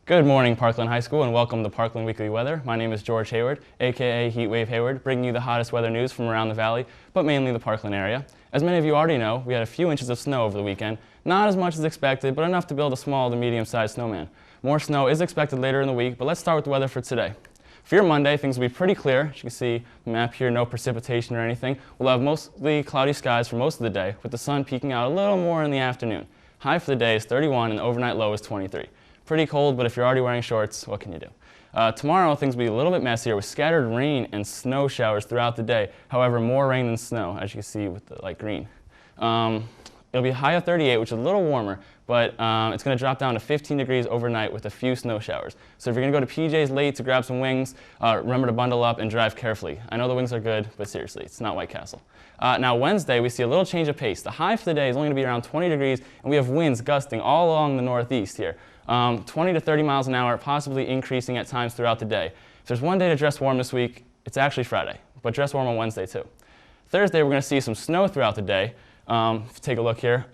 Good morning, Parkland High School, and welcome to Parkland Weekly Weather. My name is George Hayward, aka Heatwave Hayward, bringing you the hottest weather news from around the valley, but mainly the Parkland area. As many of you already know, we had a few inches of snow over the weekend. Not as much as expected, but enough to build a small to medium-sized snowman. More snow is expected later in the week, but let's start with the weather for today. For your Monday, things will be pretty clear. As you can see the map here, no precipitation or anything. We'll have mostly cloudy skies for most of the day, with the sun peeking out a little more in the afternoon. High for the day is 31 and the overnight low is 23. Pretty cold, but if you're already wearing shorts, what can you do? Tomorrow, things will be a little bit messier with scattered rain and snow showers throughout the day. However, more rain than snow, as you can see with the light green. It'll be a high of 38, which is a little warmer, but it's going to drop down to 15 degrees overnight with a few snow showers. So if you're going to go to PJ's late to grab some wings, remember to bundle up and drive carefully. I know the wings are good, but seriously, it's not White Castle. Now Wednesday, we see a little change of pace. The high for the day is only going to be around 20 degrees, and we have winds gusting all along the northeast here. 20 to 30 miles an hour, possibly increasing at times throughout the day. If there's one day to dress warm this week, it's actually Friday, but dress warm on Wednesday too. Thursday, we're going to see some snow throughout the day. Take a look here.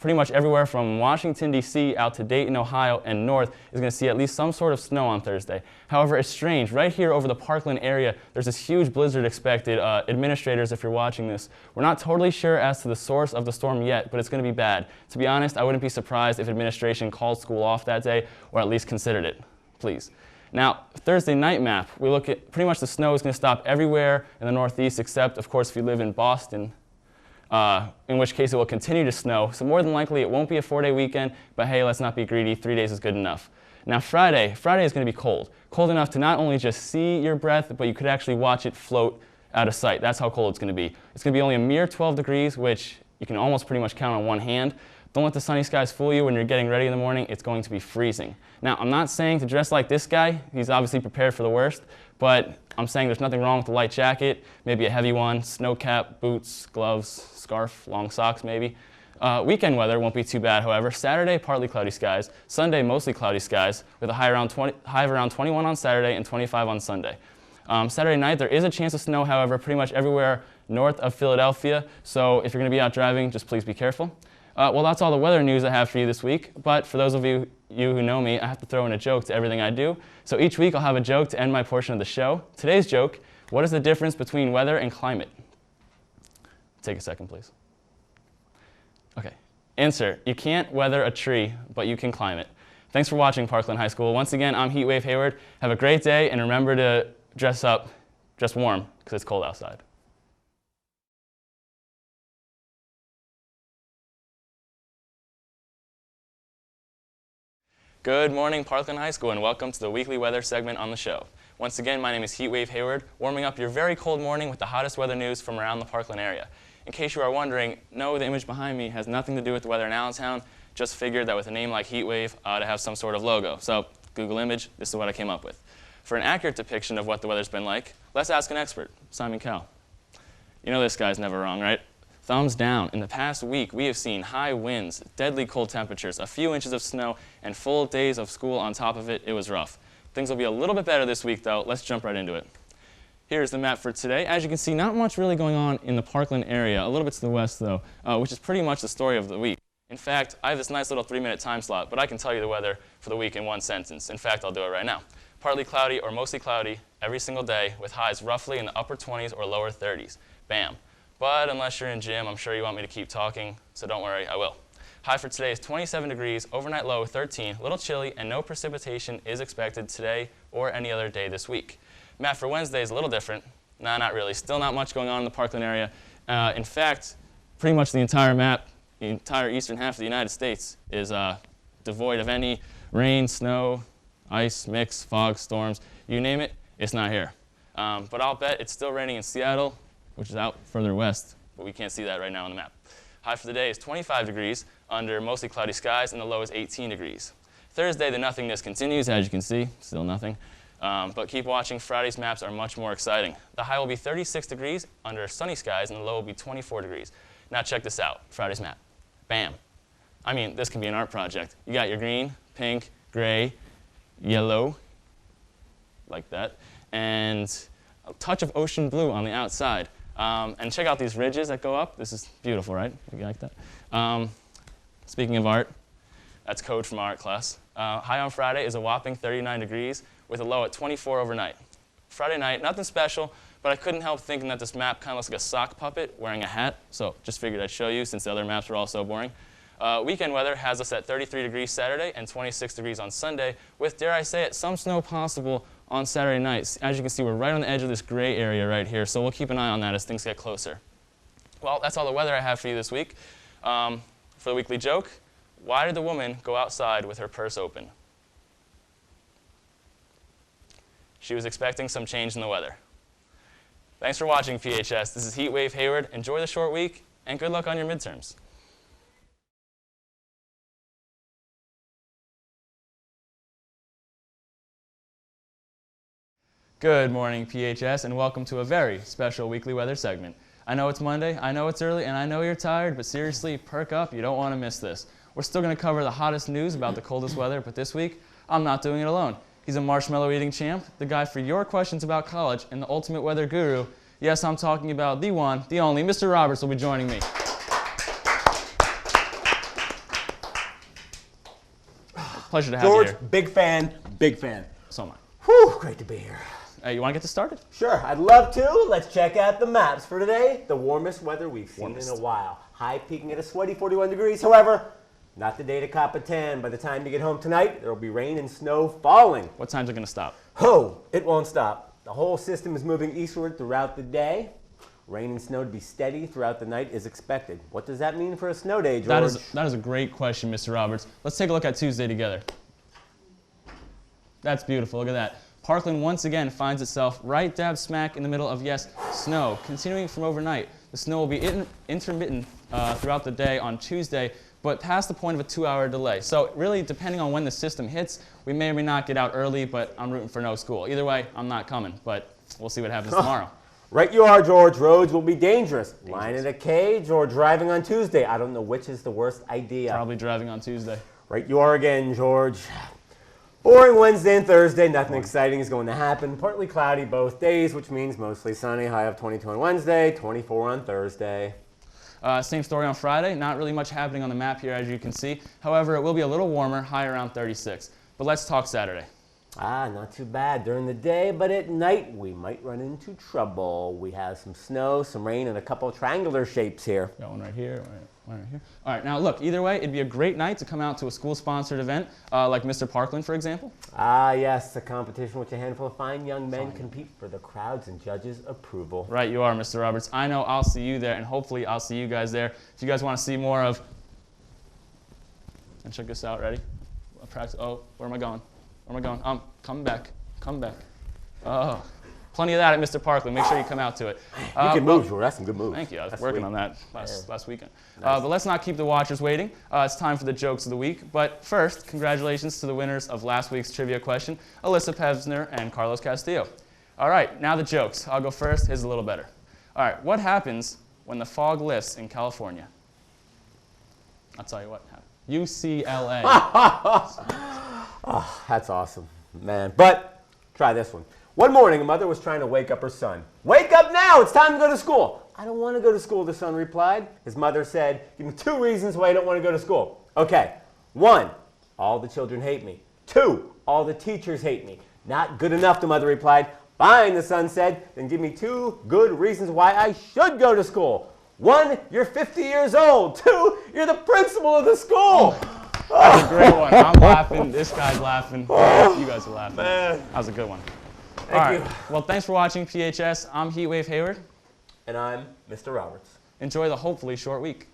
Pretty much everywhere from Washington, D.C. out to Dayton, Ohio, and north is going to see at least some sort of snow on Thursday. However, it's strange. Right here over the Parkland area, there's this huge blizzard expected. Administrators, if you're watching this, we're not totally sure as to the source of the storm yet, but it's going to be bad. To be honest, I wouldn't be surprised if administration called school off that day or at least considered it. Please. Now, Thursday night map, we look at pretty much the snow is going to stop everywhere in the northeast except, of course, if you live in Boston. In which case it will continue to snow. So more than likely it won't be a 4-day weekend, but hey, let's not be greedy. 3 days is good enough. Now Friday is going to be cold. Cold enough to not only just see your breath, but you could actually watch it float out of sight. That's how cold it's going to be. It's going to be only a mere 12 degrees, which you can almost pretty much count on one hand. Don't let the sunny skies fool you when you're getting ready in the morning. It's going to be freezing. Now, I'm not saying to dress like this guy. He's obviously prepared for the worst, but I'm saying there's nothing wrong with the light jacket, maybe a heavy one, snow cap, boots, gloves, scarf, long socks maybe. Weekend weather won't be too bad, however. Saturday, partly cloudy skies. Sunday, mostly cloudy skies, with a high of around 21 on Saturday and 25 on Sunday. Saturday night, there is a chance of snow, however, pretty much everywhere north of Philadelphia. So if you're going to be out driving, just please be careful. Well, that's all the weather news I have for you this week, but for those of you who know me, I have to throw in a joke to everything I do. So each week I'll have a joke to end my portion of the show. Today's joke, what is the difference between weather and climate? Take a second, please. Okay. Answer, you can't weather a tree, but you can climb it. Thanks for watching Parkland High School. Once again, I'm Heatwave Hayward. Have a great day, and remember to dress warm, because it's cold outside. Good morning, Parkland High School, and welcome to the weekly weather segment on the show. Once again, my name is Heatwave Hayward, warming up your very cold morning with the hottest weather news from around the Parkland area. In case you are wondering, no, the image behind me has nothing to do with the weather in Allentown. Just figured that with a name like Heatwave, I ought to have some sort of logo. So, Google image, this is what I came up with. For an accurate depiction of what the weather's been like, let's ask an expert, Simon Cowell. You know this guy's never wrong, right? Thumbs down. In the past week, we have seen high winds, deadly cold temperatures, a few inches of snow, and full days of school on top of it. It was rough. Things will be a little bit better this week, though. Let's jump right into it. Here's the map for today. As you can see, not much really going on in the Parkland area, a little bit to the west, though, which is pretty much the story of the week. In fact, I have this nice little 3-minute time slot, but I can tell you the weather for the week in one sentence. In fact, I'll do it right now. Partly cloudy or mostly cloudy every single day, with highs roughly in the upper 20s or lower 30s. Bam. But unless you're in gym, I'm sure you want me to keep talking, so don't worry, I will. High for today is 27 degrees, overnight low 13, a little chilly, and no precipitation is expected today or any other day this week. Map for Wednesday is a little different. Nah, not really. Still not much going on in the Parkland area. In fact, pretty much the entire map, the entire eastern half of the United States is devoid of any rain, snow, ice, mix, fog, storms. You name it, it's not here. But I'll bet it's still raining in Seattle, which is out further west, but we can't see that right now on the map. High for the day is 25 degrees under mostly cloudy skies, and the low is 18 degrees. Thursday, the nothingness continues, as you can see, still nothing. But keep watching. Friday's maps are much more exciting. The high will be 36 degrees under sunny skies, and the low will be 24 degrees. Now check this out, Friday's map. Bam. I mean, this can be an art project. You got your green, pink, gray, yellow, like that, and a touch of ocean blue on the outside. And check out these ridges that go up. This is beautiful, right? You like that? Speaking of art, That's code from art class. High on Friday is a whopping 39 degrees with a low at 24 overnight. Friday night, nothing special, but I couldn't help thinking that this map kind of looks like a sock puppet wearing a hat, so just figured I'd show you since the other maps were all so boring. Weekend weather has us at 33 degrees Saturday and 26 degrees on Sunday, with, dare I say it, some snow possible on Saturday nights. As you can see, we're right on the edge of this gray area right here, so we'll keep an eye on that as things get closer. Well, that's all the weather I have for you this week. For the weekly joke, why did the woman go outside with her purse open? She was expecting some change in the weather. Thanks for watching, PHS. This is Heatwave Hayward. Enjoy the short week, and good luck on your midterms. Good morning, PHS, and welcome to a very special weekly weather segment. I know it's Monday, I know it's early, and I know you're tired, but seriously, perk up. You don't want to miss this. We're still going to cover the hottest news about the coldest weather, but this week, I'm not doing it alone. He's a marshmallow eating champ, the guy for your questions about college, and the ultimate weather guru. Yes, I'm talking about the one, the only, Mr. Roberts will be joining me. Pleasure to have you here. George, big fan, big fan. So am I. Whew, great to be here. Hey, you want to get this started? Sure, I'd love to. Let's check out the maps for today. The warmest weather we've seen in a while. High peaking at a sweaty 41 degrees. However, not the day to cop a tan. By the time you get home tonight, there will be rain and snow falling. What time's it going to stop? Oh, it won't stop. The whole system is moving eastward throughout the day. Rain and snow to be steady throughout the night is expected. What does that mean for a snow day, George? That is a great question, Mr. Roberts. Let's take a look at Tuesday together. That's beautiful. Look at that. Parkland once again finds itself right dab smack in the middle of, yes, snow. Continuing from overnight, the snow will be intermittent throughout the day on Tuesday, but past the point of a 2-hour delay. So really, depending on when the system hits, we may or may not get out early, but I'm rooting for no school. Either way, I'm not coming, but we'll see what happens tomorrow. Right you are, George. Roads will be dangerous. Lying in a cage or driving on Tuesday. I don't know which is the worst idea. Probably driving on Tuesday. Right you are again, George. Boring Wednesday and Thursday. Nothing exciting is going to happen. Partly cloudy both days, which means mostly sunny. High of 22 on Wednesday, 24 on Thursday. Same story on Friday. Not really much happening on the map here, as you can see. However, it will be a little warmer, high around 36. But let's talk Saturday. Not too bad during the day, but at night we might run into trouble. We have some snow, some rain, and a couple of triangular shapes here. Got one right here, one right here. All right, now look, either way, it'd be a great night to come out to a school-sponsored event, like Mr. Parkland, for example. Yes, a competition which a handful of fine young men compete for the crowd's and judges' approval. Right, you are, Mr. Roberts. I know I'll see you there, and hopefully I'll see you guys there. If you guys want to see more of... And check this out, ready? Practice. Oh, where am I going? Where am I going? Come back. Come back. Oh, plenty of that at Mr. Parkland. Make sure you come out to it. You can move, George. That's some good moves. Thank you. I was working on that last weekend. Nice. But let's not keep the watchers waiting. It's time for the jokes of the week. But first, congratulations to the winners of last week's trivia question, Alyssa Pevsner and Carlos Castillo. All right, now the jokes. I'll go first. Here's a little better. All right, what happens when the fog lifts in California? I'll tell you what happened. UCLA. Oh, that's awesome, man. But try this one. One morning, a mother was trying to wake up her son. Wake up now! It's time to go to school. I don't want to go to school, the son replied. His mother said, give me 2 reasons why I don't want to go to school. Okay. 1, all the children hate me. 2, all the teachers hate me. Not good enough, the mother replied. Fine, the son said. Then give me 2 good reasons why I should go to school. 1, you're 50 years old. 2, you're the principal of the school. That's a great one. I'm laughing. This guy's laughing. You guys are laughing. Man. That was a good one. Thank you. Well, thanks for watching, PHS. I'm Heatwave Hayward. And I'm Mr. Roberts. Enjoy the hopefully short week.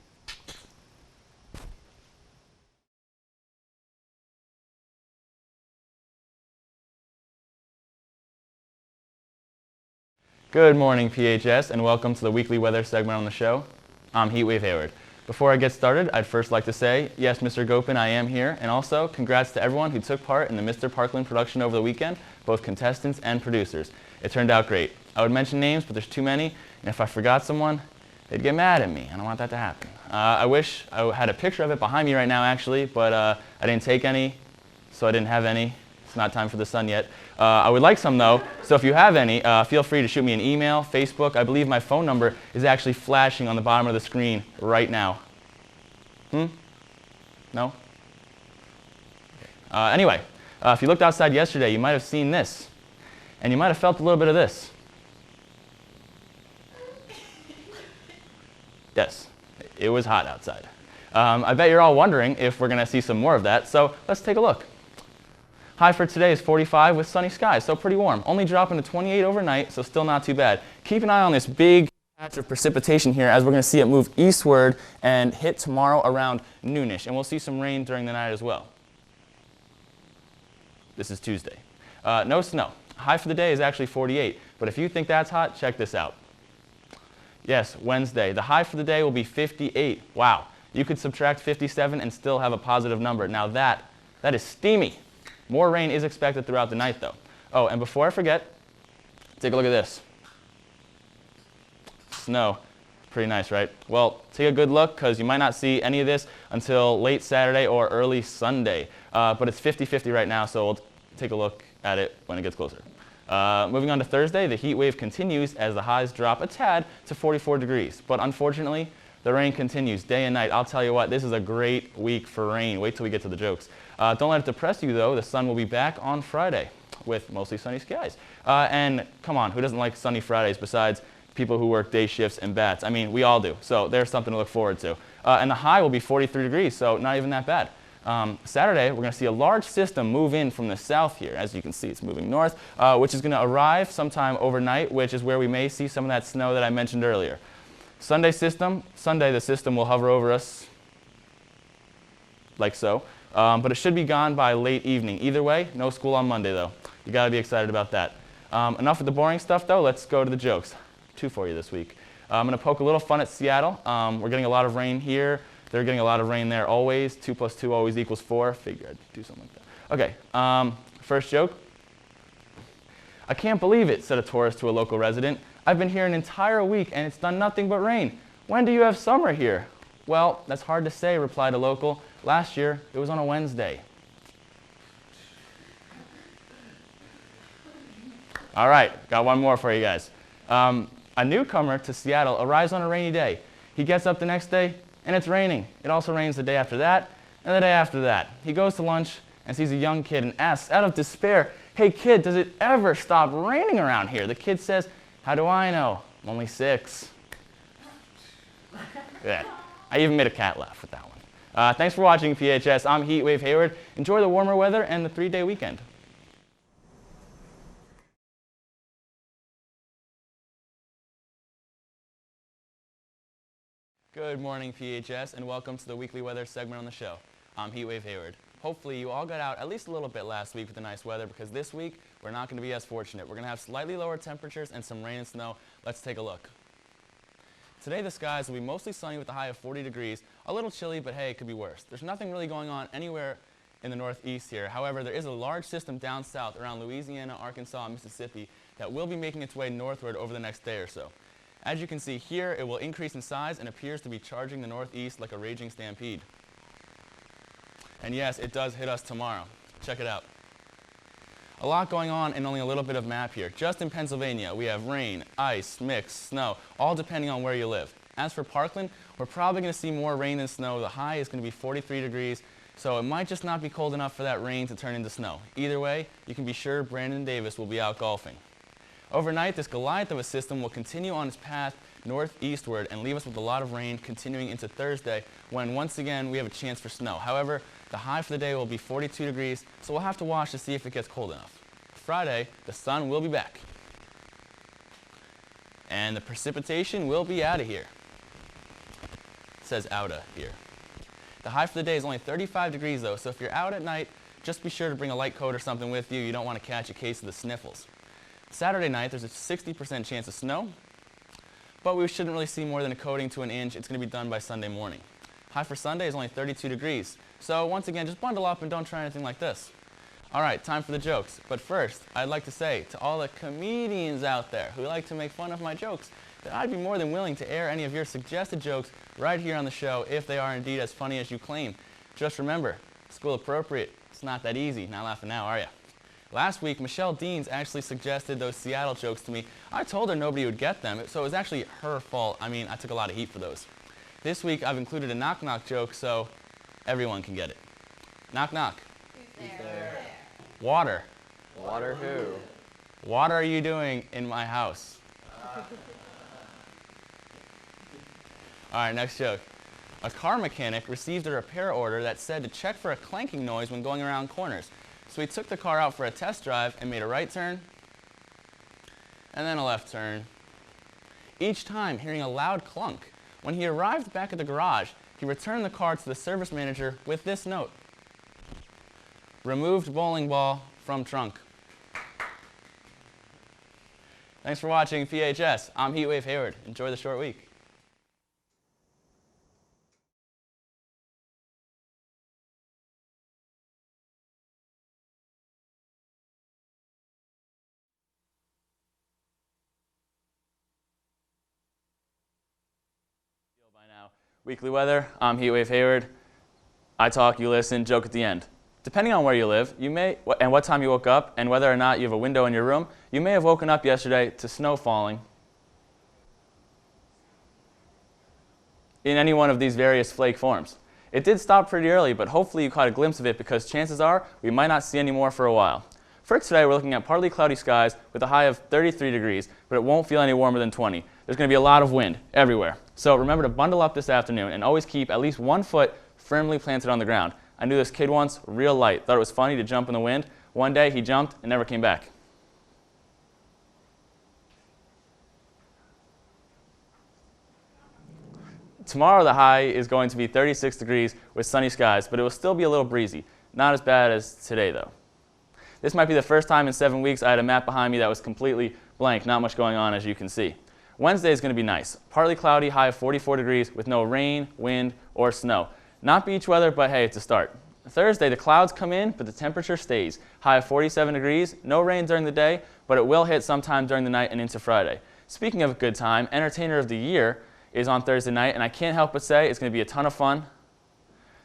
Good morning, PHS, and welcome to the weekly weather segment on the show. I'm Heatwave Hayward. Before I get started, I'd first like to say, yes, Mr. Gopin, I am here, and also congrats to everyone who took part in the Mr. Parkland production over the weekend, both contestants and producers. It turned out great. I would mention names, but there's too many, and if I forgot someone, they'd get mad at me. I don't want that to happen. I wish I had a picture of it behind me right now, actually, but I didn't take any, so I didn't have any. It's not time for the sun yet. I would like some, though, so if you have any, feel free to shoot me an email, Facebook. I believe my phone number is actually flashing on the bottom of the screen right now. No? Anyway, if you looked outside yesterday, you might have seen this, and you might have felt a little bit of this. Yes, it was hot outside. I bet you're all wondering if we're going to see some more of that, so let's take a look. High for today is 45 with sunny skies, so pretty warm. Only dropping to 28 overnight, so still not too bad. Keep an eye on this big patch of precipitation here as we're going to see it move eastward and hit tomorrow around noonish, and we'll see some rain during the night as well. This is Tuesday. No snow. High for the day is actually 48, but if you think that's hot, check this out. Yes, Wednesday. The high for the day will be 58. Wow. You could subtract 57 and still have a positive number. Now that is steamy. More rain is expected throughout the night, though. Oh, and before I forget, take a look at this. Snow. Pretty nice, right? Well, take a good look because you might not see any of this until late Saturday or early Sunday. But it's 50-50 right now, so we'll take a look at it when it gets closer. Moving on to Thursday, the heat wave continues as the highs drop a tad to 44 degrees. But unfortunately, the rain continues day and night. I'll tell you what, this is a great week for rain. Wait till we get to the jokes. Don't let it depress you, though. The sun will be back on Friday with mostly sunny skies. And come on, who doesn't like sunny Fridays besides people who work day shifts and bats? I mean, we all do. So there's something to look forward to. And the high will be 43 degrees, so not even that bad. Saturday, we're going to see a large system move in from the south here. As you can see, it's moving north, which is going to arrive sometime overnight, which is where we may see some of that snow that I mentioned earlier. Sunday, the system will hover over us like so, but it should be gone by late evening. Either way, no school on Monday, though. You got to be excited about that. Enough of the boring stuff, though. Let's go to the jokes. 2 for you this week. I'm going to poke a little fun at Seattle. We're getting a lot of rain here. They're getting a lot of rain there always. 2 + 2 always equals 4. Figured I'd do something like that. Okay, first joke. I can't believe it, said a tourist to a local resident. I've been here an entire week and it's done nothing but rain. When do you have summer here? Well, that's hard to say, replied a local. Last year, it was on a Wednesday. All right, got one more for you guys. A newcomer to Seattle arrives on a rainy day. He gets up the next day and it's raining. It also rains the day after that and the day after that. He goes to lunch and sees a young kid and asks out of despair, hey kid, does it ever stop raining around here? The kid says, how do I know? I'm only 6. Yeah. I even made a cat laugh with that one. Thanks for watching, PHS. I'm Heatwave Hayward. Enjoy the warmer weather and the 3-day weekend. Good morning, PHS, and welcome to the weekly weather segment on the show. I'm Heatwave Hayward. Hopefully you all got out at least a little bit last week with the nice weather because this week we're not going to be as fortunate. We're going to have slightly lower temperatures and some rain and snow. Let's take a look. Today the skies will be mostly sunny with a high of 40 degrees. A little chilly, but hey, it could be worse. There's nothing really going on anywhere in the northeast here. However, there is a large system down south around Louisiana, Arkansas, and Mississippi that will be making its way northward over the next day or so. As you can see here, it will increase in size and appears to be charging the northeast like a raging stampede. And yes, it does hit us tomorrow. Check it out. A lot going on and only a little bit of map here. Just in Pennsylvania, we have rain, ice, mix, snow, all depending on where you live. As for Parkland, we're probably going to see more rain than snow. The high is going to be 43 degrees, so it might just not be cold enough for that rain to turn into snow. Either way, you can be sure Brandon Davis will be out golfing. Overnight, this Goliath of a system will continue on its path northeastward and leave us with a lot of rain continuing into Thursday when once again we have a chance for snow. However, the high for the day will be 42 degrees, so we'll have to watch to see if it gets cold enough. Friday, the sun will be back. And the precipitation will be out of here. It says outa here. The high for the day is only 35 degrees though, so if you're out at night, just be sure to bring a light coat or something with you. You don't want to catch a case of the sniffles. Saturday night, there's a 60% chance of snow, but we shouldn't really see more than a coating to an inch. It's going to be done by Sunday morning. High for Sunday is only 32 degrees. So once again, just bundle up and don't try anything like this. All right, time for the jokes. But first, I'd like to say to all the comedians out there who like to make fun of my jokes that I'd be more than willing to air any of your suggested jokes right here on the show if they are indeed as funny as you claim. Just remember, school appropriate. It's not that easy. Not laughing now, are you? Last week, Michelle Deans actually suggested those Seattle jokes to me. I told her nobody would get them, so it was actually her fault. I mean, I took a lot of heat for those. This week, I've included a knock-knock joke so everyone can get it. Knock, knock. Who's There. Water. Water who? What are you doing in my house? All right, next joke. A car mechanic received a repair order that said to check for a clanking noise when going around corners. So he took the car out for a test drive and made a right turn and then a left turn, each time hearing a loud clunk. When he arrived back at the garage, he returned the car to the service manager with this note: removed bowling ball from trunk. Thanks for watching PHS. I'm Heatwave Hayward. Enjoy the short week. By now, weekly weather. I'm Heatwave Hayward. I talk, you listen, joke at the end. Depending on where you live, you may, and what time you woke up, and whether or not you have a window in your room, you may have woken up yesterday to snow falling in any one of these various flake forms. It did stop pretty early, but hopefully you caught a glimpse of it because chances are we might not see any more for a while. For today, we're looking at partly cloudy skies with a high of 33 degrees, but it won't feel any warmer than 20. There's going to be a lot of wind everywhere. So remember to bundle up this afternoon and always keep at least 1 foot firmly planted on the ground. I knew this kid once, real light, thought it was funny to jump in the wind. One day he jumped and never came back. Tomorrow the high is going to be 36 degrees with sunny skies, but it will still be a little breezy. Not as bad as today though. This might be the first time in 7 weeks I had a map behind me that was completely blank, not much going on as you can see. Wednesday is going to be nice. Partly cloudy, high of 44 degrees with no rain, wind, or snow. Not beach weather, but hey, it's a start. Thursday, the clouds come in, but the temperature stays. High of 47 degrees, no rain during the day, but it will hit sometime during the night and into Friday. Speaking of a good time, Entertainer of the Year is on Thursday night, and I can't help but say it's going to be a ton of fun.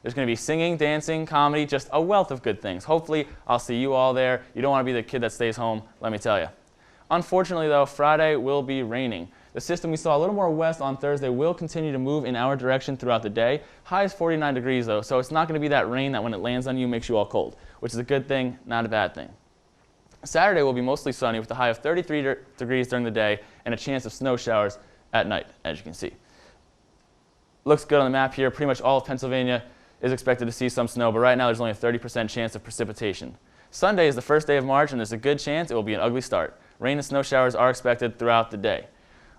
There's going to be singing, dancing, comedy, just a wealth of good things. Hopefully, I'll see you all there. You don't want to be the kid that stays home, let me tell you. Unfortunately, though, Friday will be raining. The system we saw a little more west on Thursday will continue to move in our direction throughout the day. High is 49 degrees, though, so it's not going to be that rain that when it lands on you makes you all cold, which is a good thing, not a bad thing. Saturday will be mostly sunny with a high of 33 degrees during the day and a chance of snow showers at night, as you can see. Looks good on the map here. Pretty much all of Pennsylvania is expected to see some snow, but right now there's only a 30% chance of precipitation. Sunday is the first day of March, and there's a good chance it will be an ugly start. Rain and snow showers are expected throughout the day.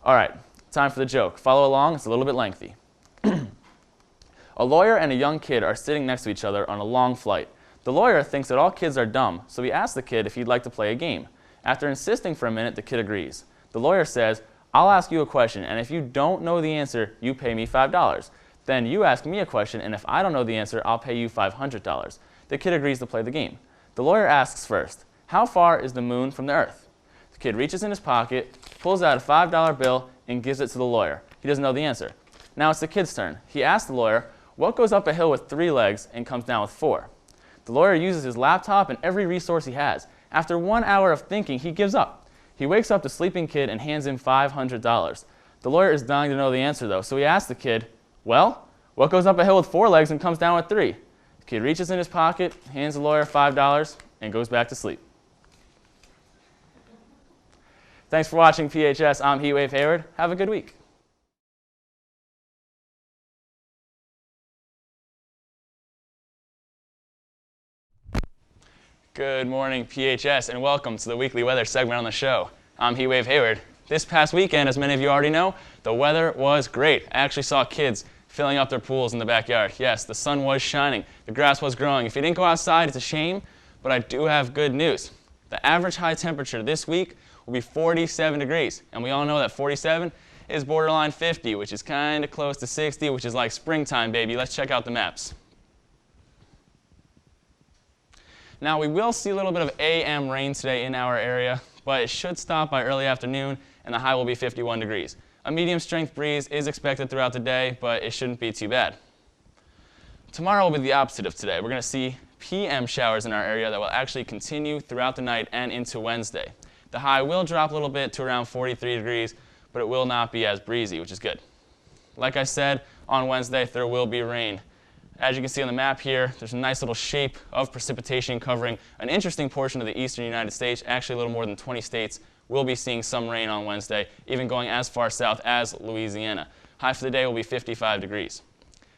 All right, time for the joke. Follow along, it's a little bit lengthy. A lawyer and a young kid are sitting next to each other on a long flight. The lawyer thinks that all kids are dumb, so he asks the kid if he'd like to play a game. After insisting for a minute, the kid agrees. The lawyer says, "I'll ask you a question, and if you don't know the answer, you pay me $5. Then you ask me a question, and if I don't know the answer, I'll pay you $500. The kid agrees to play the game. The lawyer asks first, "How far is the moon from the earth?" The kid reaches in his pocket, pulls out a $5 bill, and gives it to the lawyer. He doesn't know the answer. Now it's the kid's turn. He asks the lawyer, "What goes up a hill with 3 legs and comes down with 4? The lawyer uses his laptop and every resource he has. After 1 hour of thinking, he gives up. He wakes up the sleeping kid and hands him $500. The lawyer is dying to know the answer, though, so he asks the kid, "Well, what goes up a hill with 4 legs and comes down with 3? The kid reaches in his pocket, hands the lawyer $5, and goes back to sleep. Thanks for watching PHS. I'm Heatwave Hayward. Have a good week. Good morning, PHS, and welcome to the weekly weather segment on the show. I'm Heatwave Hayward. This past weekend, as many of you already know, the weather was great. I actually saw kids filling up their pools in the backyard. Yes, the sun was shining. The grass was growing. If you didn't go outside, it's a shame, but I do have good news. The average high temperature this week will be 47 degrees, and we all know that 47 is borderline 50, which is kind of close to 60, which is like springtime, baby. Let's check out the maps. Now, we will see a little bit of AM rain today in our area, but it should stop by early afternoon, and the high will be 51 degrees. A medium-strength breeze is expected throughout the day, but it shouldn't be too bad. Tomorrow will be the opposite of today. We're going to see PM showers in our area that will actually continue throughout the night and into Wednesday. The high will drop a little bit to around 43 degrees, but it will not be as breezy, which is good. Like I said, on Wednesday, there will be rain. As you can see on the map here, there's a nice little shape of precipitation covering an interesting portion of the eastern United States. Actually, a little more than 20 states will be seeing some rain on Wednesday, even going as far south as Louisiana. High for the day will be 55 degrees.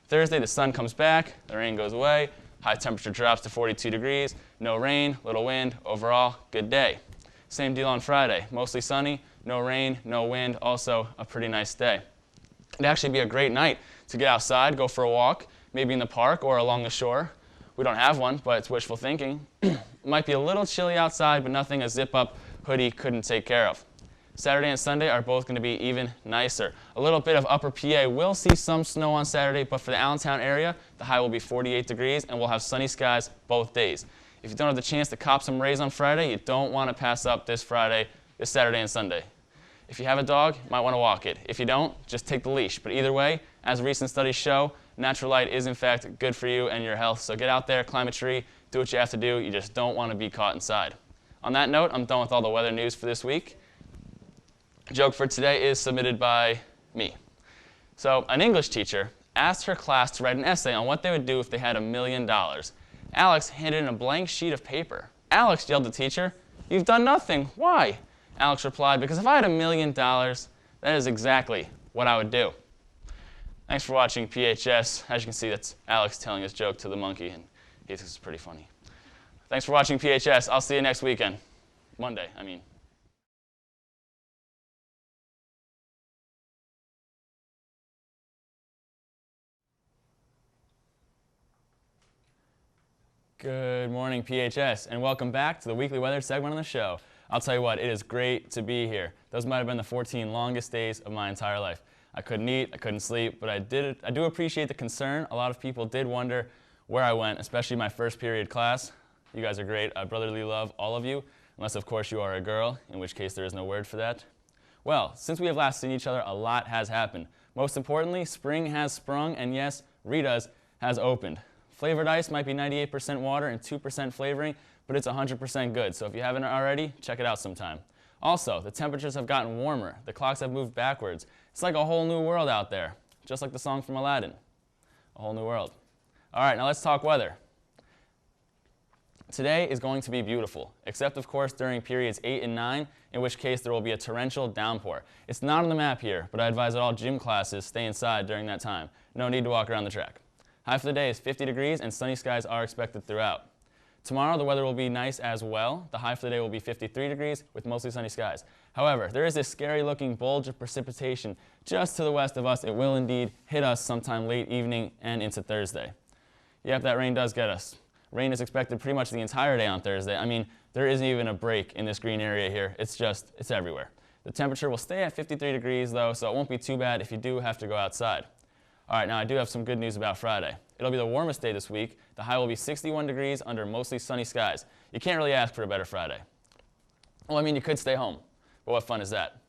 Thursday, the sun comes back, the rain goes away, high temperature drops to 42 degrees, no rain, little wind, overall, good day. Same deal on Friday, mostly sunny, no rain, no wind, also a pretty nice day. It'd actually be a great night to get outside, go for a walk, maybe in the park or along the shore. We don't have one, but it's wishful thinking. It might be a little chilly outside, but nothing a zip-up hoodie couldn't take care of. Saturday and Sunday are both going to be even nicer. A little bit of upper PA will see some snow on Saturday, but for the Allentown area, the high will be 48 degrees, and we'll have sunny skies both days. If you don't have the chance to cop some rays on Friday, you don't want to pass up this Saturday and Sunday. If you have a dog, you might want to walk it. If you don't, just take the leash. But either way, as recent studies show, natural light is in fact good for you and your health. So get out there, climb a tree, do what you have to do. You just don't want to be caught inside. On that note, I'm done with all the weather news for this week. Joke for today is submitted by me. So an English teacher asked her class to write an essay on what they would do if they had $1 million. Alex handed in a blank sheet of paper. Alex yelled at the teacher, "You've done nothing. Why?" Alex replied, "Because if I had $1 million, that is exactly what I would do." Thanks for watching PHS. As you can see, that's Alex telling his joke to the monkey, and he thinks it's pretty funny. Thanks for watching PHS. I'll see you next weekend. Monday, I mean. Good morning, PHS, and welcome back to the weekly weather segment on the show. I'll tell you what, it is great to be here. Those might have been the 14 longest days of my entire life. I couldn't eat, I couldn't sleep, but I do appreciate the concern. A lot of people did wonder where I went, especially my first period class. You guys are great. I brotherly love all of you, unless of course you are a girl, in which case there is no word for that. Well, since we have last seen each other, a lot has happened. Most importantly, spring has sprung, and yes, Rita's has opened. Flavored ice might be 98% water and 2% flavoring, but it's 100% good, so if you haven't already, check it out sometime. Also, the temperatures have gotten warmer. The clocks have moved backwards. It's like a whole new world out there, just like the song from Aladdin. A whole new world. All right, now let's talk weather. Today is going to be beautiful, except of course during periods 8 and 9, in which case there will be a torrential downpour. It's not on the map here, but I advise that all gym classes stay inside during that time. No need to walk around the track. High for the day is 50 degrees and sunny skies are expected throughout. Tomorrow the weather will be nice as well. The high for the day will be 53 degrees with mostly sunny skies. However, there is this scary looking bulge of precipitation just to the west of us. It will indeed hit us sometime late evening and into Thursday. Yep, that rain does get us. Rain is expected pretty much the entire day on Thursday. I mean, there isn't even a break in this green area here. It's everywhere. The temperature will stay at 53 degrees though, so it won't be too bad if you do have to go outside. All right, now I do have some good news about Friday. It'll be the warmest day this week. The high will be 61 degrees under mostly sunny skies. You can't really ask for a better Friday. Well, I mean, you could stay home, but what fun is that?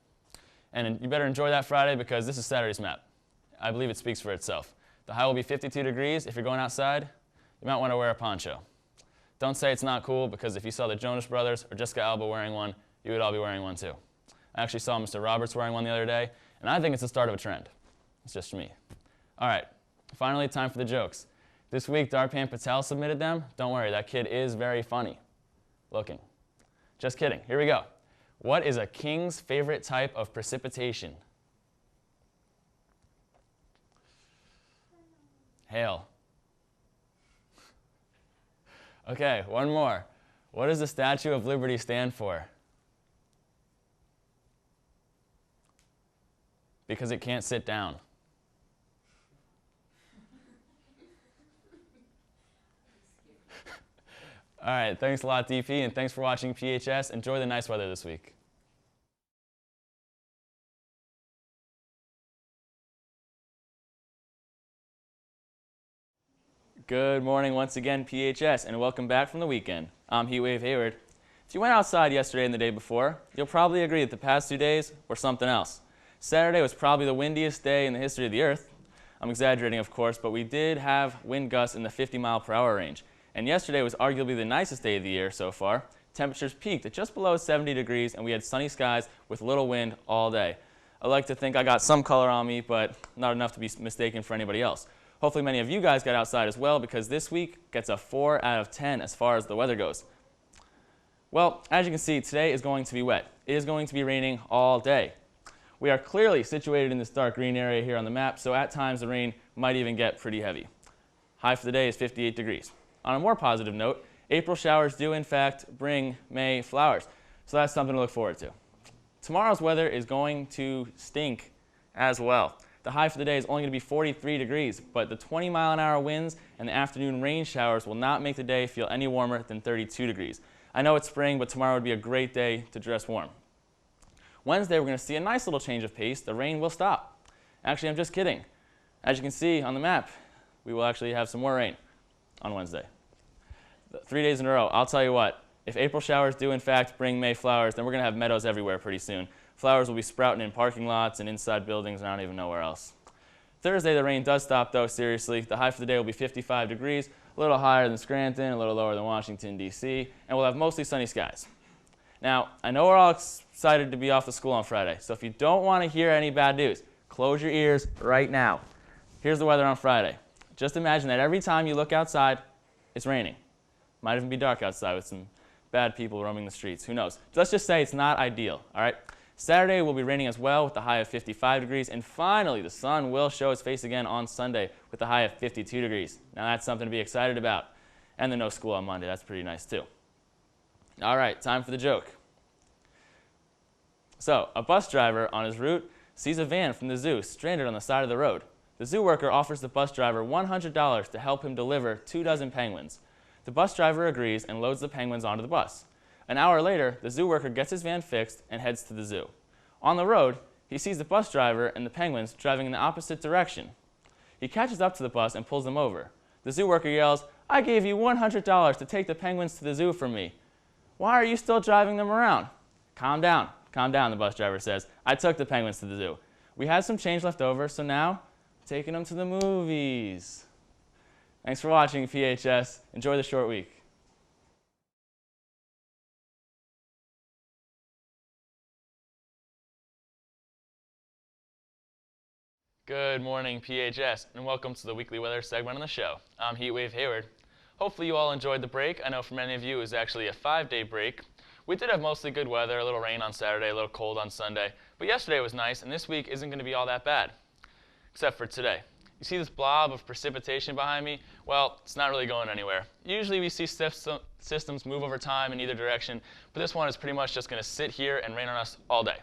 And you better enjoy that Friday because this is Saturday's map. I believe it speaks for itself. The high will be 52 degrees. If you're going outside, you might want to wear a poncho. Don't say it's not cool because if you saw the Jonas Brothers or Jessica Alba wearing one, you would all be wearing one too. I actually saw Mr. Roberts wearing one the other day, and I think it's the start of a trend. It's just me. All right, finally, time for the jokes. This week, Darpan Patel submitted them. Don't worry, that kid is very funny looking. Just kidding. Here we go. What is a king's favorite type of precipitation? Hail. Okay, one more. What does the Statue of Liberty stand for? Because it can't sit down. All right, thanks a lot, DP, and thanks for watching PHS. Enjoy the nice weather this week. Good morning once again, PHS, and welcome back from the weekend. I'm Heatwave Hayward. If you went outside yesterday and the day before, you'll probably agree that the past 2 days were something else. Saturday was probably the windiest day in the history of the Earth. I'm exaggerating, of course, but we did have wind gusts in the 50-mile-per-hour range. And yesterday was arguably the nicest day of the year so far. Temperatures peaked at just below 70 degrees, and we had sunny skies with little wind all day. I like to think I got some color on me, but not enough to be mistaken for anybody else. Hopefully many of you guys got outside as well, because this week gets a 4 out of 10 as far as the weather goes. Well, as you can see, today is going to be wet. It is going to be raining all day. We are clearly situated in this dark green area here on the map, so at times the rain might even get pretty heavy. High for the day is 58 degrees. On a more positive note, April showers do in fact bring May flowers, so that's something to look forward to. Tomorrow's weather is going to stink as well. The high for the day is only going to be 43 degrees, but the 20-mile-an-hour winds and the afternoon rain showers will not make the day feel any warmer than 32 degrees. I know it's spring, but tomorrow would be a great day to dress warm. Wednesday, we're going to see a nice little change of pace. The rain will stop. Actually, I'm just kidding. As you can see on the map, we will actually have some more rain on Wednesday. 3 days in a row. I'll tell you what, if April showers do in fact bring May flowers, then we're going to have meadows everywhere pretty soon. Flowers will be sprouting in parking lots and inside buildings, and I don't even know where else. Thursday, the rain does stop, though, seriously. The high for the day will be 55 degrees, a little higher than Scranton, a little lower than Washington, D.C., and we'll have mostly sunny skies. Now, I know we're all excited to be off to school on Friday, so if you don't want to hear any bad news, close your ears right now. Here's the weather on Friday. Just imagine that every time you look outside, it's raining. Might even be dark outside with some bad people roaming the streets. Who knows? Let's just say it's not ideal, all right? Saturday will be raining as well with the high of 55 degrees. And finally, the sun will show its face again on Sunday with the high of 52 degrees. Now, that's something to be excited about. And then no school on Monday. That's pretty nice, too. All right, time for the joke. So, a bus driver on his route sees a van from the zoo stranded on the side of the road. The zoo worker offers the bus driver $100 to help him deliver 24 penguins. The bus driver agrees and loads the penguins onto the bus. An hour later, the zoo worker gets his van fixed and heads to the zoo. On the road, he sees the bus driver and the penguins driving in the opposite direction. He catches up to the bus and pulls them over. The zoo worker yells, "I gave you $100 to take the penguins to the zoo from me. Why are you still driving them around?" Calm down, the bus driver says. "I took the penguins to the zoo. We had some change left over, so now I'm taking them to the movies." Thanks for watching, PHS. Enjoy the short week. Good morning, PHS, and welcome to the weekly weather segment on the show. I'm Heatwave Hayward. Hopefully you all enjoyed the break. I know for many of you it was actually a 5-day break. We did have mostly good weather, a little rain on Saturday, a little cold on Sunday, but yesterday was nice, and this week isn't going to be all that bad, except for today. You see this blob of precipitation behind me? Well, it's not really going anywhere. Usually we see systems move over time in either direction, but this one is pretty much just going to sit here and rain on us all day.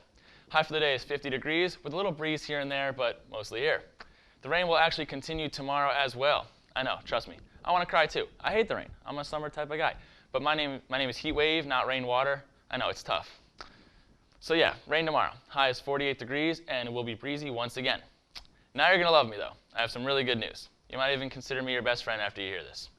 High for the day is 50 degrees with a little breeze here and there, but mostly air. The rain will actually continue tomorrow as well. I know, trust me. I want to cry too. I hate the rain. I'm a summer type of guy. But my name is Heatwave, not rainwater. I know, it's tough. So yeah, rain tomorrow. High is 48 degrees and it will be breezy once again. Now you're going to love me though. I have some really good news. You might even consider me your best friend after you hear this.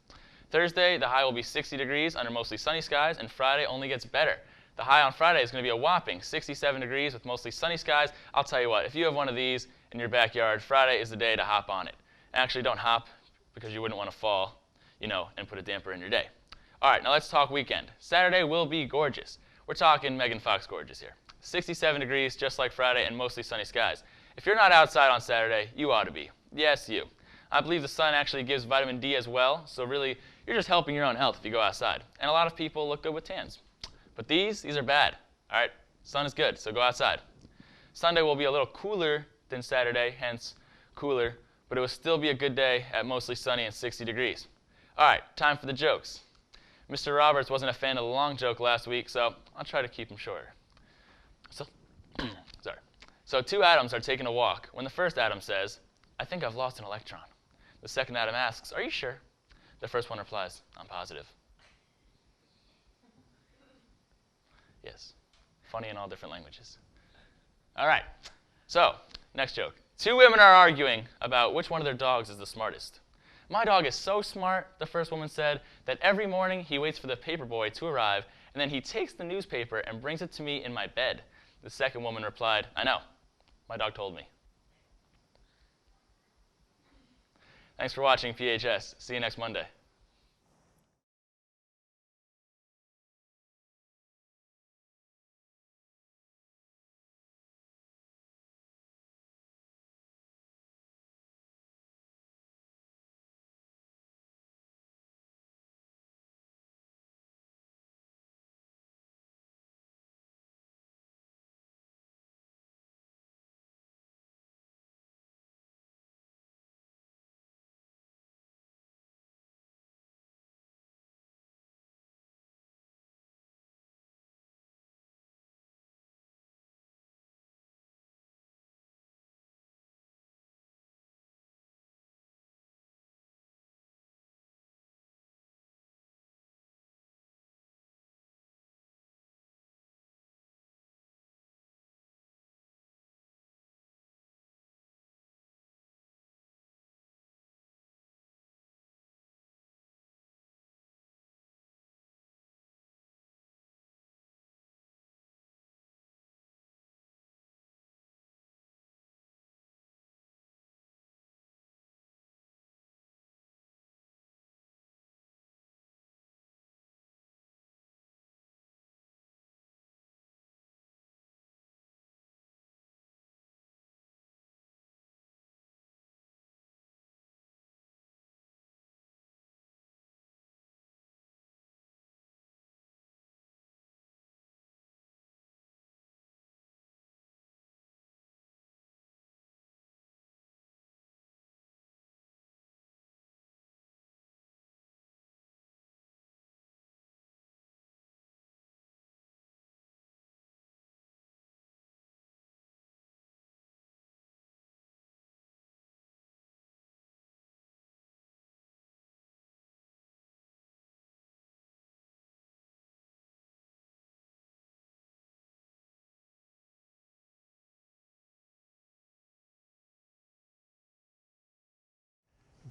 Thursday, the high will be 60 degrees under mostly sunny skies, and Friday only gets better. The high on Friday is going to be a whopping 67 degrees with mostly sunny skies. I'll tell you what, if you have one of these in your backyard, Friday is the day to hop on it. Actually, don't hop because you wouldn't want to fall, and put a damper in your day. All right, now let's talk weekend. Saturday will be gorgeous. We're talking Megan Fox gorgeous here. 67 degrees, just like Friday, and mostly sunny skies. If you're not outside on Saturday, you ought to be. Yes, you. I believe the sun actually gives vitamin D as well, so really, you're just helping your own health if you go outside. And a lot of people look good with tans. But these are bad. All right, sun is good, so go outside. Sunday will be a little cooler than Saturday, hence cooler, but it will still be a good day at mostly sunny and 60 degrees. All right, time for the jokes. Mr. Roberts wasn't a fan of the long joke last week, so I'll try to keep him shorter. So 2 atoms are taking a walk when the first atom says, "I think I've lost an electron." The second atom asks, "Are you sure?" The first one replies, "I'm positive." Yes, funny in all different languages. All right, so next joke. 2 women are arguing about which one of their dogs is the smartest. "My dog is so smart," the first woman said, "that every morning he waits for the paper boy to arrive, and then he takes the newspaper and brings it to me in my bed." The second woman replied, "I know. My dog told me." Thanks for watching, PHS. See you next Monday.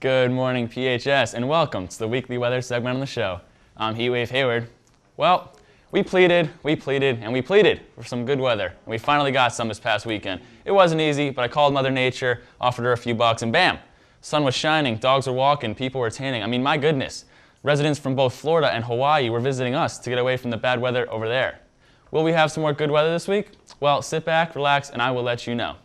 Good morning, PHS, and welcome to the weekly weather segment on the show. I'm Heatwave Hayward. Well, we pleaded, and we pleaded for some good weather, and we finally got some this past weekend. It wasn't easy, but I called Mother Nature, offered her a few bucks, and bam! Sun was shining, dogs were walking, people were tanning. I mean, my goodness. Residents from both Florida and Hawaii were visiting us to get away from the bad weather over there. Will we have some more good weather this week? Well, sit back, relax, and I will let you know.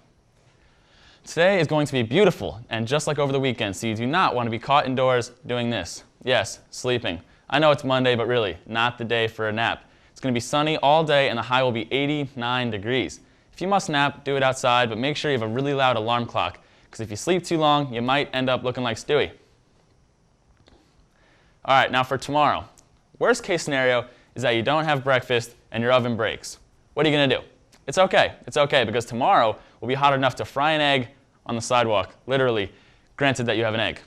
Today is going to be beautiful, and just like over the weekend, so you do not want to be caught indoors doing this. Yes, sleeping. I know it's Monday, but really, not the day for a nap. It's going to be sunny all day, and the high will be 89 degrees. If you must nap, do it outside, but make sure you have a really loud alarm clock, because if you sleep too long, you might end up looking like Stewie. All right, now for tomorrow. Worst case scenario is that you don't have breakfast and your oven breaks. What are you going to do? It's okay, because tomorrow will be hot enough to fry an egg on the sidewalk, literally, granted that you have an egg.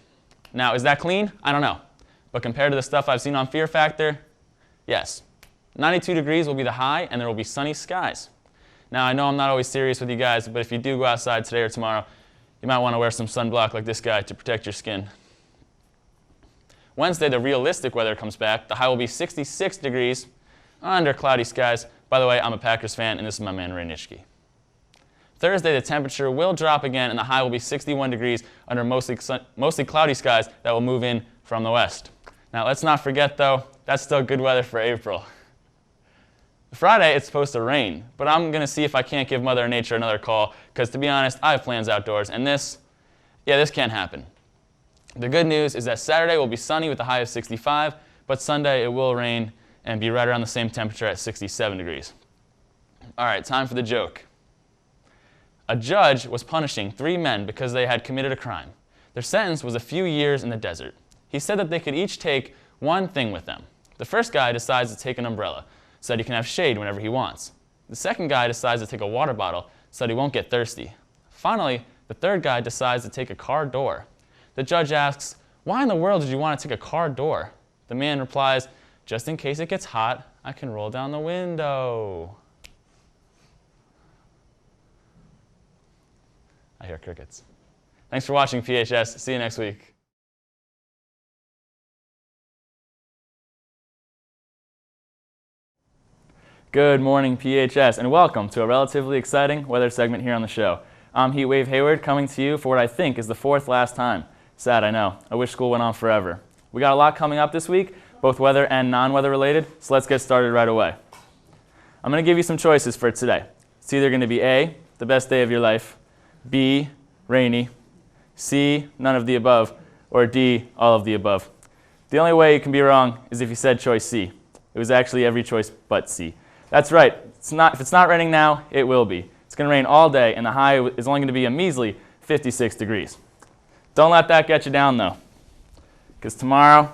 Now, is that clean? I don't know. But compared to the stuff I've seen on Fear Factor, yes. 92 degrees will be the high, and there will be sunny skies. Now, I know I'm not always serious with you guys, but if you do go outside today or tomorrow, you might want to wear some sunblock like this guy to protect your skin. Wednesday, the realistic weather comes back. The high will be 66 degrees under cloudy skies. By the way, I'm a Packers fan, and this is my man, Ray Nitschke. Thursday, the temperature will drop again, and the high will be 61 degrees under mostly cloudy skies that will move in from the west. Now, let's not forget, though, that's still good weather for April. Friday, it's supposed to rain, but I'm going to see if I can't give Mother Nature another call, because to be honest, I have plans outdoors, and this can't happen. The good news is that Saturday will be sunny with a high of 65, but Sunday it will rain and be right around the same temperature at 67 degrees. All right, time for the joke. A judge was punishing 3 men because they had committed a crime. Their sentence was a few years in the desert. He said that they could each take one thing with them. The first guy decides to take an umbrella so that he can have shade whenever he wants. The second guy decides to take a water bottle so that he won't get thirsty. Finally, the third guy decides to take a car door. The judge asks, "Why in the world did you want to take a car door?" The man replies, "Just in case it gets hot, I can roll down the window." I hear crickets. Thanks for watching, PHS. See you next week. Good morning, PHS, and welcome to a relatively exciting weather segment here on the show. I'm Heatwave Hayward, coming to you for what I think is the 4th last time. Sad, I know. I wish school went on forever. We got a lot coming up this week, both weather and non-weather related, so let's get started right away. I'm going to give you some choices for today. It's either going to be A, the best day of your life, B, rainy, C, none of the above, or D, all of the above. The only way you can be wrong is if you said choice C. It was actually every choice but C. That's right. If it's not raining now, it will be. It's going to rain all day, and the high is only going to be a measly 56 degrees. Don't let that get you down, though, because tomorrow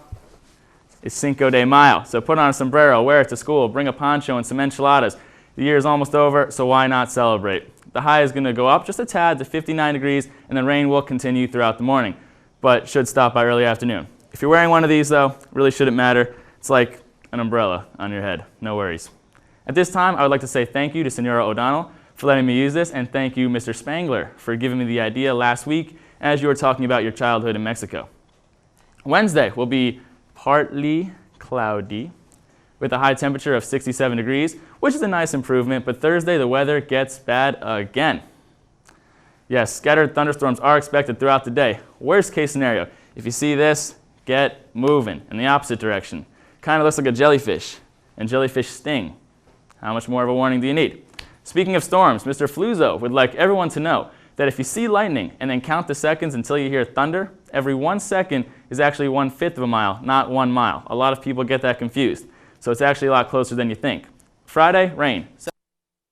is Cinco de Mayo. So put on a sombrero, wear it to school, bring a poncho and some enchiladas. The year is almost over, so why not celebrate? The high is going to go up just a tad to 59 degrees, and then rain will continue throughout the morning, but should stop by early afternoon. If you're wearing one of these, though, it really shouldn't matter. It's like an umbrella on your head. No worries. At this time, I would like to say thank you to Senora O'Donnell for letting me use this, and thank you, Mr. Spangler, for giving me the idea last week as you were talking about your childhood in Mexico. Wednesday will be partly cloudy with a high temperature of 67 degrees, which is a nice improvement, but Thursday the weather gets bad again. Yes, scattered thunderstorms are expected throughout the day. Worst case scenario, if you see this, get moving in the opposite direction. Kind of looks like a jellyfish, and jellyfish sting. How much more of a warning do you need? Speaking of storms, Mr. Fluzzo would like everyone to know that if you see lightning and then count the seconds until you hear thunder, every 1 second is actually 1/5 of a mile, not 1 mile. A lot of people get that confused. So it's actually a lot closer than you think. Friday, rain.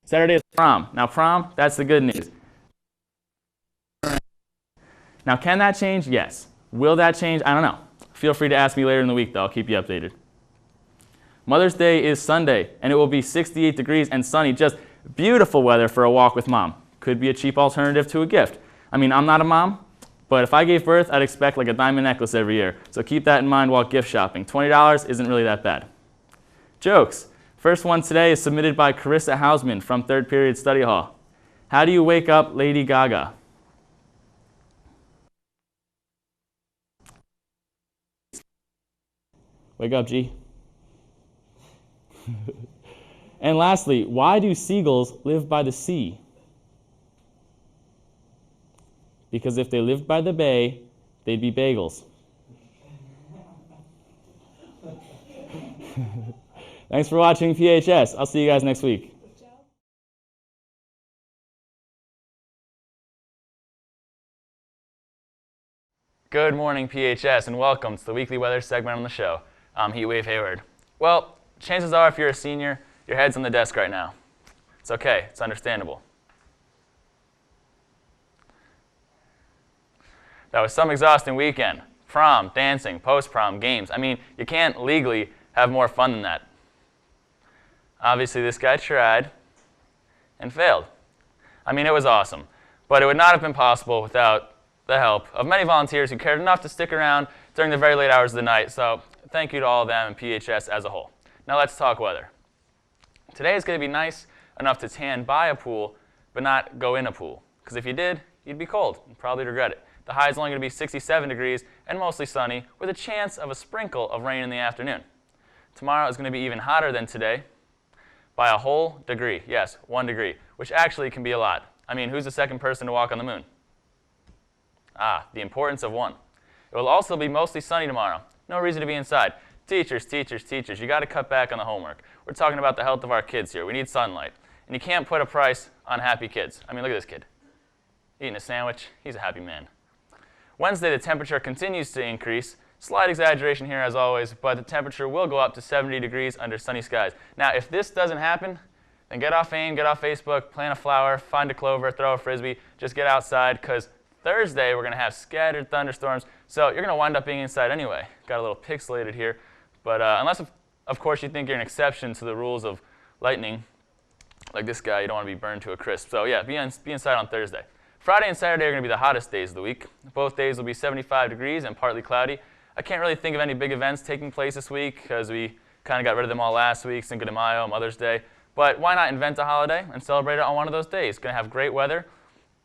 Saturday is prom. Now prom, that's the good news. Now can that change? Yes. Will that change? I don't know. Feel free to ask me later in the week, though. I'll keep you updated. Mother's Day is Sunday, and it will be 68 degrees and sunny. Just beautiful weather for a walk with mom. Could be a cheap alternative to a gift. I mean, I'm not a mom, but if I gave birth, I'd expect like a diamond necklace every year. So keep that in mind while gift shopping. $20 isn't really that bad. Jokes. First one today is submitted by Carissa Hausman from 3rd Period Study Hall. How do you wake up Lady Gaga? Wake up, G. And lastly, why do seagulls live by the sea? Because if they lived by the bay, they'd be bagels. Thanks for watching PHS. I'll see you guys next week. Good morning, PHS, and welcome to the weekly weather segment on the show. I'm Heatwave Hayward. Well, chances are if you're a senior, your head's on the desk right now. It's okay. It's understandable. That was some exhausting weekend. Prom, dancing, post-prom, games. I mean, you can't legally have more fun than that. Obviously, this guy tried and failed. I mean, it was awesome. But it would not have been possible without the help of many volunteers who cared enough to stick around during the very late hours of the night. So thank you to all of them and PHS as a whole. Now let's talk weather. Today is going to be nice enough to tan by a pool, but not go in a pool. Because if you did, you'd be cold and probably regret it. The high is only going to be 67 degrees and mostly sunny, with a chance of a sprinkle of rain in the afternoon. Tomorrow is going to be even hotter than today by a whole degree. Yes, 1 degree, which actually can be a lot. I mean, who's the second person to walk on the moon? The importance of one. It will also be mostly sunny tomorrow. No reason to be inside. Teachers, you got to cut back on the homework. We're talking about the health of our kids here. We need sunlight. And you can't put a price on happy kids. I mean, look at this kid. Eating a sandwich. He's a happy man. Wednesday, the temperature continues to increase. Slight exaggeration here as always, but the temperature will go up to 70 degrees under sunny skies. Now, if this doesn't happen, then get off AIM, get off Facebook, plant a flower, find a clover, throw a frisbee, just get outside, because Thursday we're going to have scattered thunderstorms, so you're going to wind up being inside anyway. Got a little pixelated here, but unless, of course, you think you're an exception to the rules of lightning, like this guy, you don't want to be burned to a crisp. So yeah, be inside on Thursday. Friday and Saturday are going to be the hottest days of the week. Both days will be 75 degrees and partly cloudy. I can't really think of any big events taking place this week because we kind of got rid of them all last week, Cinco de Mayo, Mother's Day. But why not invent a holiday and celebrate it on one of those days? Going to have great weather.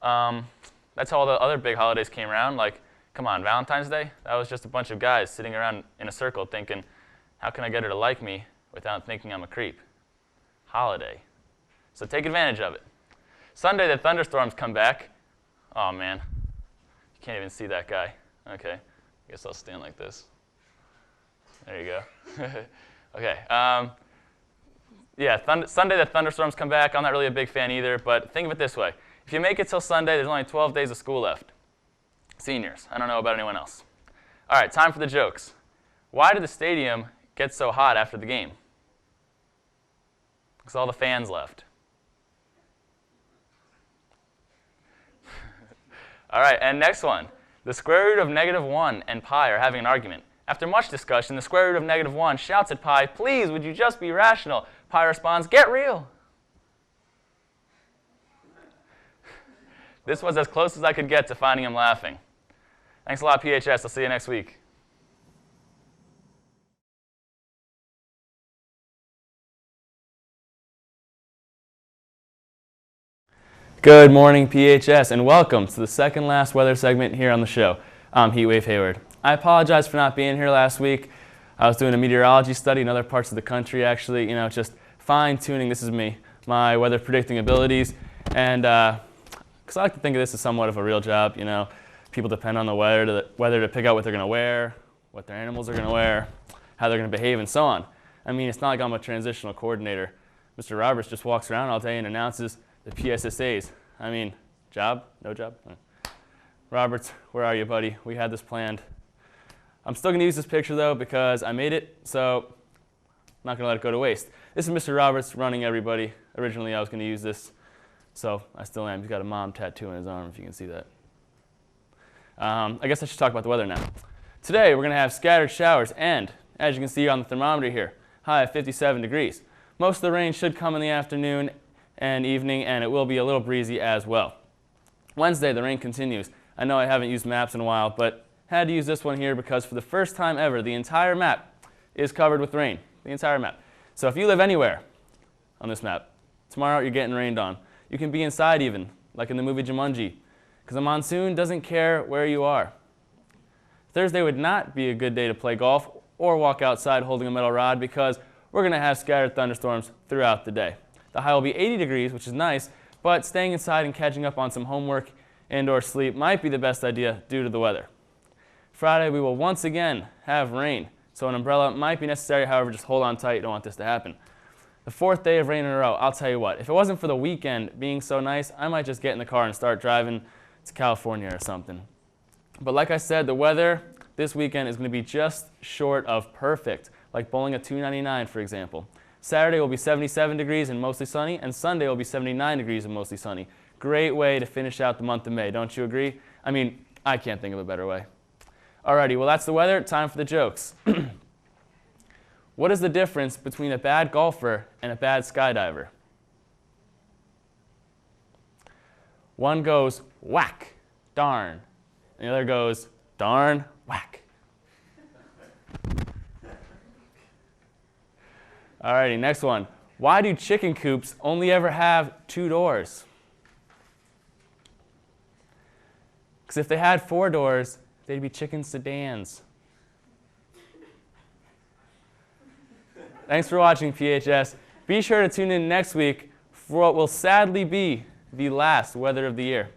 That's how all the other big holidays came around. Like, come on, Valentine's Day? That was just a bunch of guys sitting around in a circle thinking, how can I get her to like me without thinking I'm a creep? Holiday. So take advantage of it. Sunday, the thunderstorms come back. Oh, man. You can't even see that guy. Okay. I guess I'll stand like this. There you go. Okay. Sunday, the thunderstorms come back. I'm not really a big fan either, but think of it this way. If you make it till Sunday, there's only 12 days of school left. Seniors. I don't know about anyone else. All right, time for the jokes. Why did the stadium get so hot after the game? Because all the fans left. All right, and next one. The square root of -1 and pi are having an argument. After much discussion, the square root of -1 shouts at pi, "Please, would you just be rational?" Pi responds, "Get real." This was as close as I could get to finding him laughing. Thanks a lot, PHS. I'll see you next week. Good morning, PHS, and welcome to the second last weather segment here on the show. I'm Heatwave Hayward. I apologize for not being here last week. I was doing a meteorology study in other parts of the country, actually, just fine-tuning, this is me, my weather predicting abilities, and because I like to think of this as somewhat of a real job, people depend on the weather to pick out what they're going to wear, what their animals are going to wear, how they're going to behave, and so on. I mean, it's not like I'm a transitional coordinator. Mr. Roberts just walks around all day and announces the PSSAs. I mean, job? No job? Roberts, where are you, buddy? We had this planned. I'm still going to use this picture, though, because I made it, so I'm not going to let it go to waste. This is Mr. Roberts running everybody. Originally, I was going to use this, so I still am. He's got a mom tattoo on his arm, if you can see that. I guess I should talk about the weather now. Today, we're going to have scattered showers and, as you can see on the thermometer here, high of 57 degrees. Most of the rain should come in the afternoon and evening, and it will be a little breezy as well. Wednesday, the rain continues. I know I haven't used maps in a while, but had to use this one here because for the first time ever, the entire map is covered with rain. The entire map. So if you live anywhere on this map, tomorrow you're getting rained on. You can be inside even, like in the movie Jumanji, because the monsoon doesn't care where you are. Thursday would not be a good day to play golf or walk outside holding a metal rod because we're going to have scattered thunderstorms throughout the day. The high will be 80 degrees, which is nice, but staying inside and catching up on some homework and/or sleep might be the best idea due to the weather. Friday, we will once again have rain, so an umbrella might be necessary. However, just hold on tight. You don't want this to happen. The fourth day of rain in a row, I'll tell you what, if it wasn't for the weekend being so nice, I might just get in the car and start driving to California or something. But like I said, the weather this weekend is going to be just short of perfect, like bowling a $2.99, for example. Saturday will be 77 degrees and mostly sunny, and Sunday will be 79 degrees and mostly sunny. Great way to finish out the month of May, don't you agree? I mean, I can't think of a better way. Alrighty, well that's the weather. Time for the jokes. What is the difference between a bad golfer and a bad skydiver? One goes whack, darn, and the other goes darn, whack. Alrighty, next one. Why do chicken coops only ever have 2 doors? Because if they had 4 doors, they'd be chicken sedans. Thanks for watching, PHS. Be sure to tune in next week for what will sadly be the last weather of the year.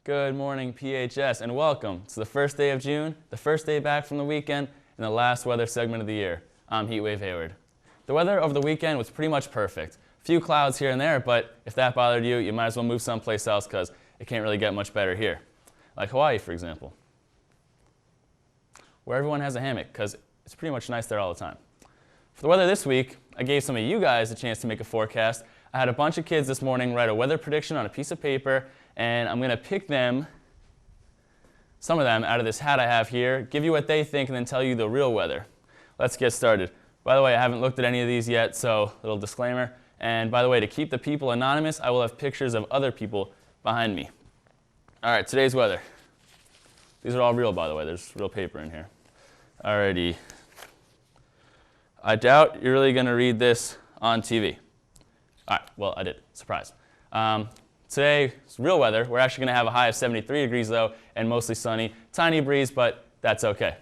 Good morning, PHS, and welcome to the first day of June, the first day back from the weekend, and the last weather segment of the year. I'm Heatwave Hayward. The weather over the weekend was pretty much perfect. A few clouds here and there, but if that bothered you, you might as well move someplace else because it can't really get much better here. Like Hawaii, for example, where everyone has a hammock because it's pretty much nice there all the time. For the weather this week, I gave some of you guys a chance to make a forecast. I had a bunch of kids this morning write a weather prediction on a piece of paper, and I'm going to pick some of them out of this hat I have here, give you what they think, and then tell you the real weather. Let's get started. By the way, I haven't looked at any of these yet, so little disclaimer. And by the way, to keep the people anonymous, I will have pictures of other people behind me. All right, today's weather. These are all real, by the way. There's real paper in here. Alrighty. I doubt you're really going to read this on TV. All right, well, I did. Surprise. Today's real weather, we're actually going to have a high of 73 degrees, though, and mostly sunny. Tiny breeze, but that's okay.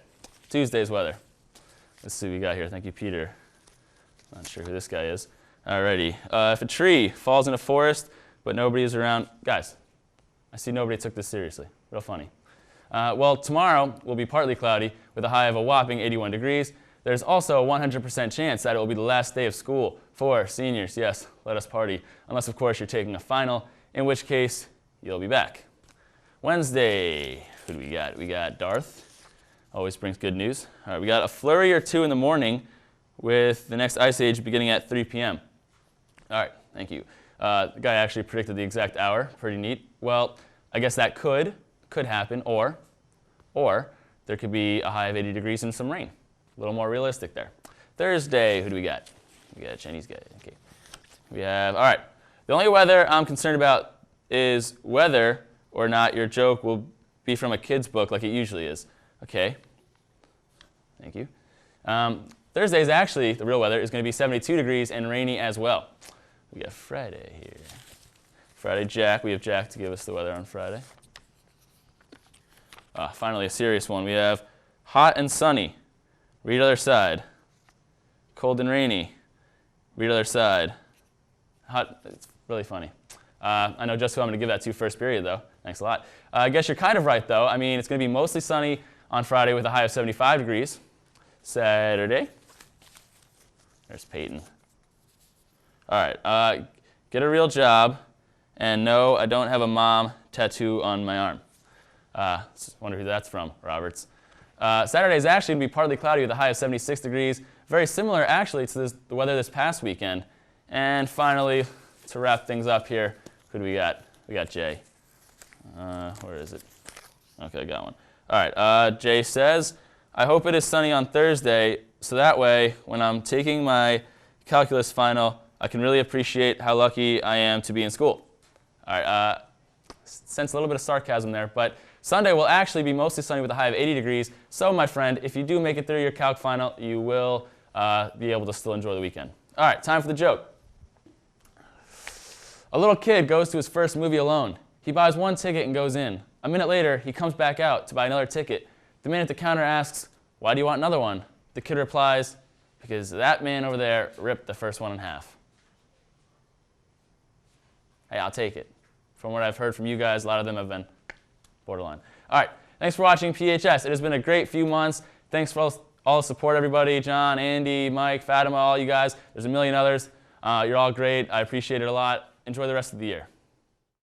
Tuesday's weather. Let's see what we got here. Thank you, Peter. Not sure who this guy is. Alrighty. If a tree falls in a forest, but nobody is around, guys, I see nobody took this seriously. Real funny. Well, tomorrow will be partly cloudy with a high of a whopping 81 degrees. There's also a 100% chance that it will be the last day of school for seniors. Yes, let us party. Unless, of course, you're taking a final, in which case you'll be back. Wednesday, who do we got? We got Darth. Always brings good news. All right, we got a flurry or two in the morning with the next ice age beginning at 3 p.m. All right, thank you. The guy actually predicted the exact hour. Pretty neat. Well, I guess that could happen, or there could be a high of 80 degrees and some rain. A little more realistic there. Thursday, who do we got? We got a Chinese guy. Okay. We have, all right. The only weather I'm concerned about is whether or not your joke will be from a kid's book like it usually is. Okay. Thank you. Thursday's actually, the real weather, is going to be 72 degrees and rainy as well. We got Friday here. Friday, Jack. We have Jack to give us the weather on Friday. Finally, a serious one. We have hot and sunny. Read other side. Cold and rainy. Read other side. Hot. It's really funny. I know just who I'm going to give that to first period, though. Thanks a lot. I guess you're kind of right, though. I mean, it's going to be mostly sunny on Friday with a high of 75 degrees. Saturday. There's Peyton. All right. Get a real job. And no, I don't have a mom tattoo on my arm. Wonder who that's from, Roberts. Saturday is actually going to be partly cloudy with a high of 76 degrees. Very similar, actually, to the weather this past weekend. And finally, to wrap things up here, who do we got? We got Jay. Where is it? Okay, I got one. All right, Jay says, I hope it is sunny on Thursday, so that way, when I'm taking my calculus final, I can really appreciate how lucky I am to be in school. All right, sense a little bit of sarcasm there, but Sunday will actually be mostly sunny with a high of 80 degrees. So, my friend, if you do make it through your calc final, you will be able to still enjoy the weekend. All right, time for the joke. A little kid goes to his first movie alone. He buys one ticket and goes in. A minute later, he comes back out to buy another ticket. The man at the counter asks, "Why do you want another one?" The kid replies, "Because that man over there ripped the first one in half." Hey, I'll take it. From what I've heard from you guys, a lot of them have been borderline. All right, thanks for watching PHS. It has been a great few months. Thanks for all the support, everybody. John, Andy, Mike, Fatima, all you guys. There's a million others. You're all great. I appreciate it a lot. Enjoy the rest of the year.